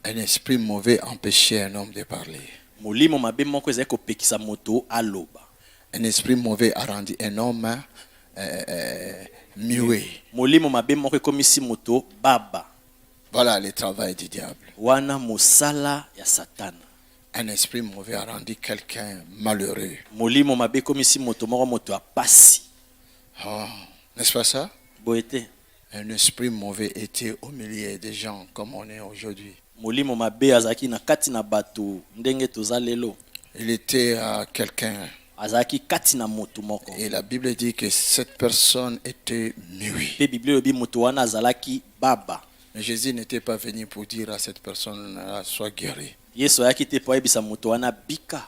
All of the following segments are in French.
Un esprit mauvais empêchait un homme de parler. molimo mabe moko ezali kopekisa moto aloba. Un esprit mauvais a rendu un homme muet. Molimo mabe moko ekomisi moto baba. Voilà le travail du diable. Wana mosala ya satana. Un esprit mauvais a rendu quelqu'un malheureux. Molimo mabe ekomisi moto moko moto apasi. Oh, n'est-ce pas ça? Boete. Un esprit mauvais était au milieu des gens comme on est aujourd'hui. Molimo mabe azaki na kati na bato ndenge toza lelo. Il était à quelqu'un. Azaki kati na moto moko. Et la Bible dit que cette personne était muette. Pe Bible lobi moto wana azalaki baba. Mais Jésus n'était pas venu pour dire à cette personne sois guéri. Yesu ayaki te po ayebisa moto wana bika.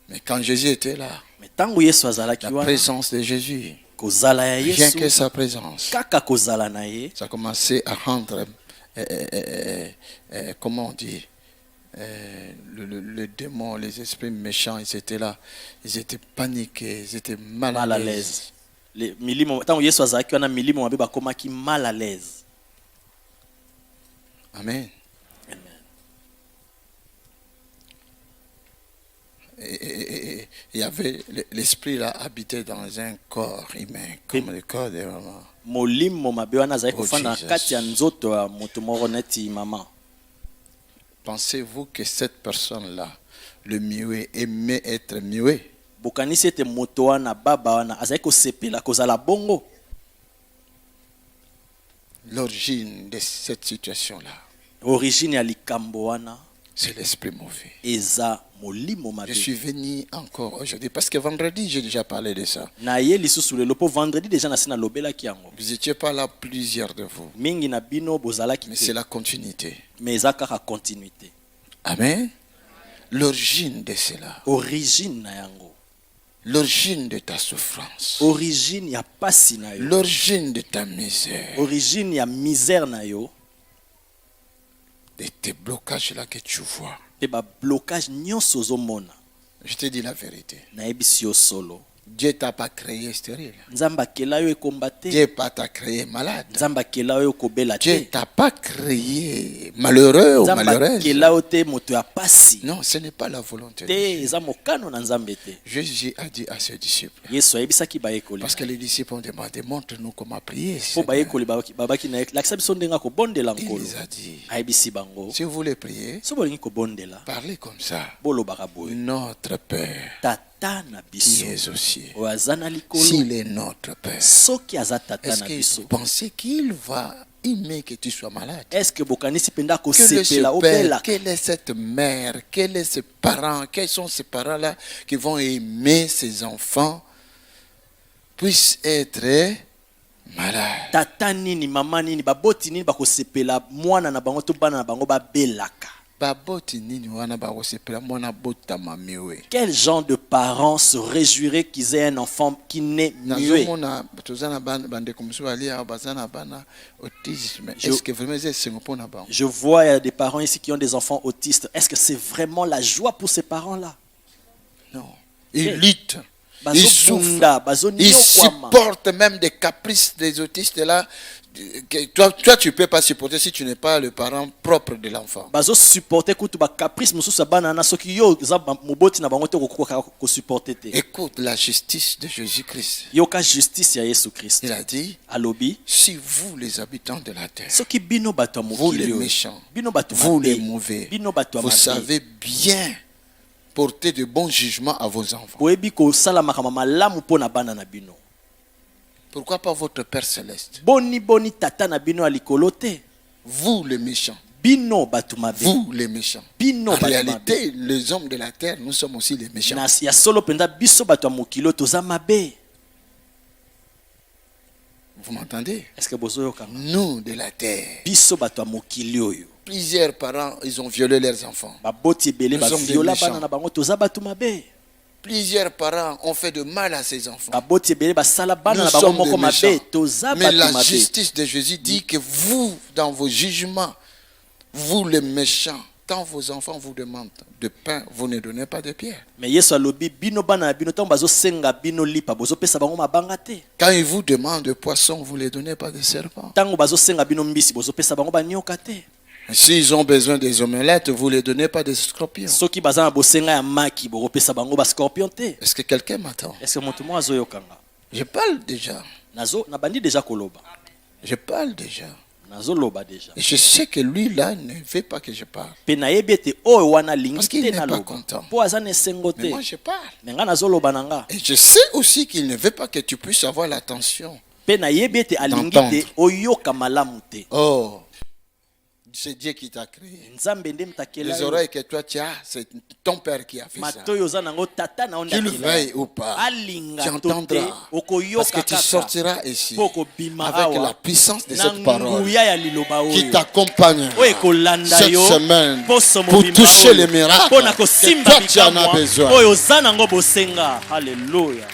Mais quand Jésus était là, Mais tango Yesu azalaki la wana présence de Jésus, kozala ya rien Yesu que sa présence, kaka kozala na ye ça commençait à rendre, comment on dit, le démon, les esprits méchants, ils étaient là, ils étaient paniqués, ils étaient mal à l'aise. Le milimo tango Yesu azalaki wana milimo mabe bakomaki mal à l'aise. Amen. Amen. Et il y avait l'esprit là habitait dans un corps humain comme le corps de maman. Molimo mabe wana azalaki Oh, kofanda na Jesus. kati ya nzoto ya moto moko neti mama. Pensez-vous que cette personne là, le muet, aimait être muet? Bokanisi ete moto wana baba wana azalaki kosepela kozala bongo. L'origine de cette situation là, Origine ya likambo wana c'est l'esprit mauvais. eza molimo Je mabe. suis venu encore aujourd'hui parce que vendredi j'ai déjà parlé de ça. Na ye lisusu lelo po vendredi déjà na sina lobelaki yango. Vous n'étiez pas là, plusieurs de vous, Mingi na bino bozalaki mais te. c'est la continuité. Mais eza kaka continuité. Amen. L'origine de cela, Origine na yango. l'origine de ta souffrance, Origine ya pasi na yo. l'origine de ta misère, Origine ya misère na yo. de tes blocages là que tu vois. Pe ba blocage nyonso ozomona. Je te dis la vérité. Na yebisi yo solo. Dieu t'a pas créé stérile. Nzambe akela yo ekomba te. Dieu pas t'a créé malade. Nzambe akela yo kobela Dieu te. t'a pas créé malheureux ou Nzambe malheureuse. akela yo te moto ya pasi. Non, ce n'est pas la volonté de Te Dieu. eza mokano na Nzambe te. Jésus a dit à ses disciples, Yesu ayebisaki bayekoli. parce que les disciples ont demandé, montre-nous comment prier. Po Seigneur. bayekoli babaki na lakisa biso ndenga kobondela Il nkolo. les a dit, Ayebisi bango. si vous voulez prier, So bolingi kobondela. parlez comme ça. Bolobaka boye. Notre Père Tata na qui biso. est aux cieux. Oyo aza na likolo. S'il est notre Père, Soki aza tata est-ce na que biso. vous pensez qu'il va aimer que tu sois malade? Est-ce que bokanisi penda Quel est kosepela ce père? obela? Quelle est cette mère? Quels sont ces parents? Quels sont ces parents-là qui vont aimer ces enfants puissent être malades? Tata nini mama nini baboti nini bakosepela mwana na bango to bana na bango babelaka? Baboti nini wana bakosepela mwana botama miwe. Quel genre de parents se réjouiraient qu'ils aient un enfant qui naît muet? Nazomona tozana bandeko mosusu balia bazana bana autisme. Je- Est-ce que vraiment c'est esengo mpona bango? Je vois il y a des parents ici qui ont des enfants autistes. Est-ce que c'est vraiment la joie pour ces parents-là? Non. Ils luttent. Ils Bazobunda, souffrent. bazonyokwama. Ils supportent même des caprices des autistes là. Que toi, tu ne peux pas supporter si tu n'es pas le parent propre de l'enfant. Bazo supporter kutu ba caprice mususu ya bana na soki yo za moboti na bango te ko supporter te. Écoute la justice de Jésus-Christ. Yoka justice ya Yesu Christ. Il a dit, Alobi si vous les habitants de la terre, soki bino bato ya vous les mokili oyo, méchants, bino bato vous les mabe, mauvais, bino bato ya vous mabe, savez bien porter de bons jugements à vos enfants. boyebi kosala makambo malamu mpo na bana na bino. Pourquoi pas votre Père céleste? Boni tata na bino ya likolo te. Vous les méchants, Bino bato mabe. vous les méchants. Bino En bato mabe. réalité, les hommes de la terre, nous sommes aussi les méchants. Na ya solo penda biso bato ya mokili oyo toza mabe. Vous m'entendez? Est-ce que bozo yoka? Nous de la terre. Biso bato ya mokili oyo. Plusieurs parents, ils ont violé leurs enfants. Baboti ebele Nous sommes des baviola méchants. bana na bango toza bato mabe. Plusieurs parents ont fait de mal à ses enfants. Baboti ebele basala bana Nous na bango sommes moko des mabe méchants. toza Mais bato la mabe. justice de Jésus dit que vous, dans vos jugements, vous les méchants, quand vos enfants vous demandent de pain, vous ne donnez pas de pierre. Mais Yesu alobi bino bana bino tango bazosenga bino lipa bozopesa bango mabanga te. Quand ils vous demandent de poissons, vous ne les donnez pas de serpents. Tango bazosenga bino mbisi bozopesa bango banyoka te. S'ils ont besoin des omelettes, vous ne les donnez pas des scorpions. Soki bazana bosenga ya maki bozopesa bango ba scorpion te. Est-ce que quelqu'un m'attend? Est-ce que moto mo azoyokanga? Je parle déjà. Nazo na bandi déjà koloba. Je parle déjà. Nazo loba déjà. Et je sais que lui là ne veut pas que je parle. Pe na yebete o wana lingi Parce qu'il te n'est na pas loba. content. Po azane sengo Mais te. moi je parle. Menga nazo loba nanga. Et je sais aussi qu'il ne veut pas que tu puisses avoir l'attention. Pe na yebete alingi te D'entendre. oyoka malamu te. Oh, c'est Dieu qui t'a créé. Nzambe nde mtakela Les yo. oreilles que toi tu as, c'est ton père qui a fait ça. Matoyo za nango tata na onda Qu'il kila. veuille ou pas, Alinga tu to te entendras. okoyoka Parce que tu kaka. sortiras ici Poko bima avec awa. la puissance de Na cette parole nguya ya liloba qui oyo. t'accompagne Oyo kolanda cette yo. semaine Poso pour mobimba toucher oyo. les miracles Pona que kosimba toi tu en as bikamwa. besoin. Oyo za nango bosenga. Hallelujah.